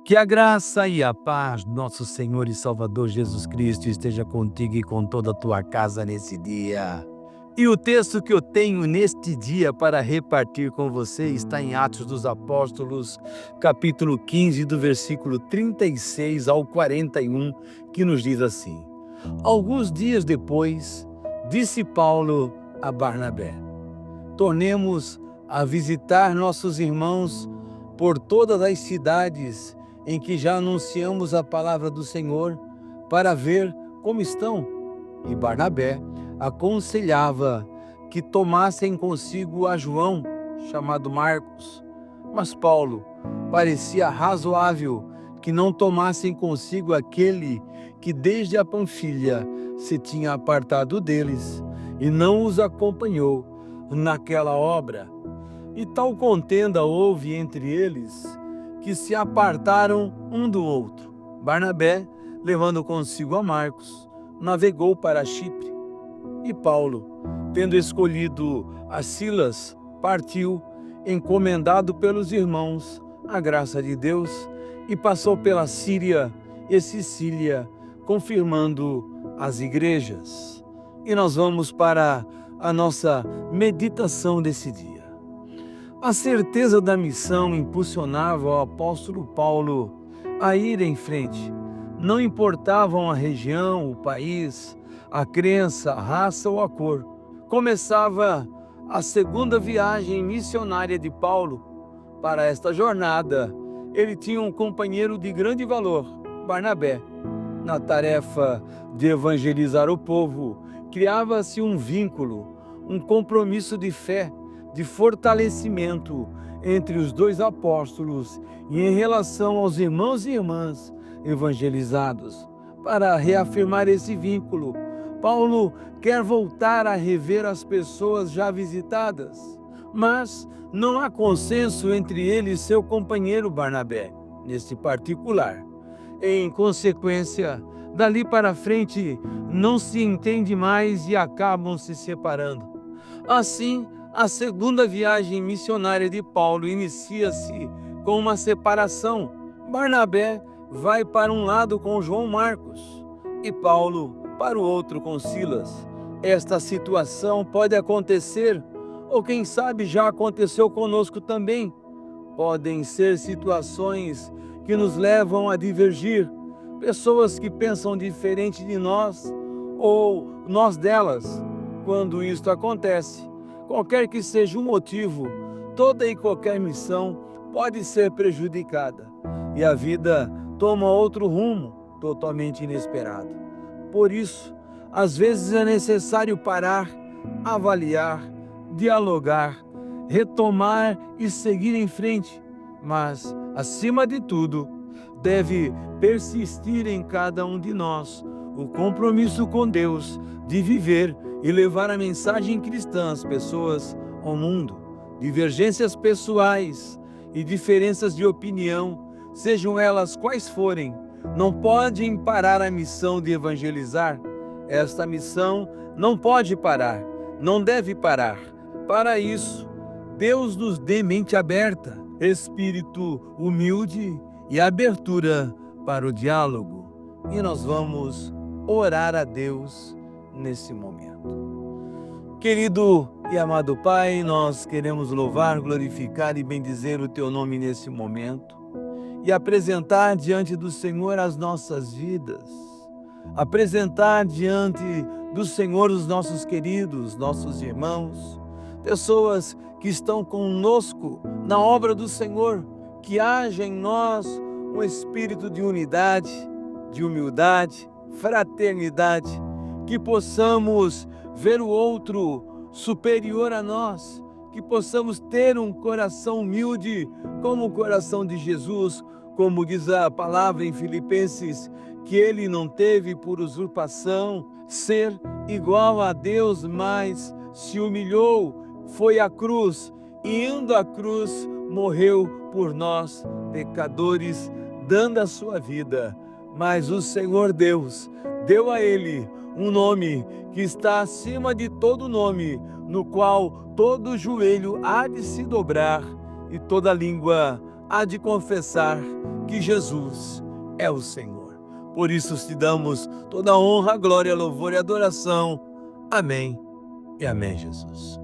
Que a graça e a paz do nosso Senhor e Salvador Jesus Cristo esteja contigo e com toda a tua casa nesse dia. E o texto que eu tenho neste dia para repartir com você está em Atos dos Apóstolos, capítulo 15, do versículo 36 ao 41, que nos diz assim: Alguns dias depois, disse Paulo a Barnabé: Tornemos a visitar nossos irmãos por todas as cidades em que já anunciamos a palavra do Senhor, para ver como estão. E Barnabé aconselhava que tomassem consigo a João, chamado Marcos. Mas Paulo parecia razoável que não tomassem consigo aquele que desde a Panfilha se tinha apartado deles e não os acompanhou naquela obra. E tal contenda houve entre eles, que se apartaram um do outro. Barnabé, levando consigo a Marcos, navegou para Chipre. E Paulo, tendo escolhido a Silas, partiu, encomendado pelos irmãos à graça de Deus, e passou pela Síria e Sicília, confirmando as igrejas. E nós vamos para a nossa meditação desse dia. A certeza da missão impulsionava o apóstolo Paulo a ir em frente. Não importavam a região, o país, a crença, a raça ou a cor. Começava a segunda viagem missionária de Paulo. Para esta jornada, ele tinha um companheiro de grande valor, Barnabé. Na tarefa de evangelizar o povo, criava-se um vínculo, um compromisso de fé, de fortalecimento entre os dois apóstolos e em relação aos irmãos e irmãs evangelizados. Para reafirmar esse vínculo, Paulo quer voltar a rever as pessoas já visitadas, mas não há consenso entre ele e seu companheiro Barnabé, nesse particular. Em consequência, dali para frente não se entende mais e acabam se separando. Assim, a segunda viagem missionária de Paulo inicia-se com uma separação. Barnabé vai para um lado com João Marcos e Paulo para o outro com Silas. Esta situação pode acontecer, ou quem sabe já aconteceu conosco também. Podem ser situações que nos levam a divergir, pessoas que pensam diferente de nós ou nós delas. Quando isto acontece, qualquer que seja o motivo, toda e qualquer missão pode ser prejudicada e a vida toma outro rumo totalmente inesperado. Por isso, às vezes é necessário parar, avaliar, dialogar, retomar e seguir em frente, mas, acima de tudo, deve persistir em cada um de nós o compromisso com Deus de viver e levar a mensagem cristã às pessoas ao mundo. Divergências pessoais e diferenças de opinião, sejam elas quais forem, não podem parar a missão de evangelizar. Esta missão não pode parar, não deve parar. Para isso, Deus nos dê mente aberta, espírito humilde e abertura para o diálogo. E nós vamos orar a Deus nesse momento. Querido e amado Pai, nós queremos louvar, glorificar e bendizer o Teu nome nesse momento e apresentar diante do Senhor as nossas vidas, apresentar diante do Senhor os nossos queridos, nossos irmãos, pessoas que estão conosco na obra do Senhor, que haja em nós um espírito de unidade, de humildade, fraternidade, que possamos ver o outro superior a nós, que possamos ter um coração humilde como o coração de Jesus, como diz a palavra em Filipenses, que ele não teve por usurpação ser igual a Deus, mas se humilhou, foi à cruz, e indo à cruz, morreu por nós, pecadores, dando a sua vida. Mas o Senhor Deus deu a ele um nome que está acima de todo nome, no qual todo joelho há de se dobrar e toda língua há de confessar que Jesus é o Senhor. Por isso te damos toda a honra, glória, louvor e adoração. Amém e amém, Jesus.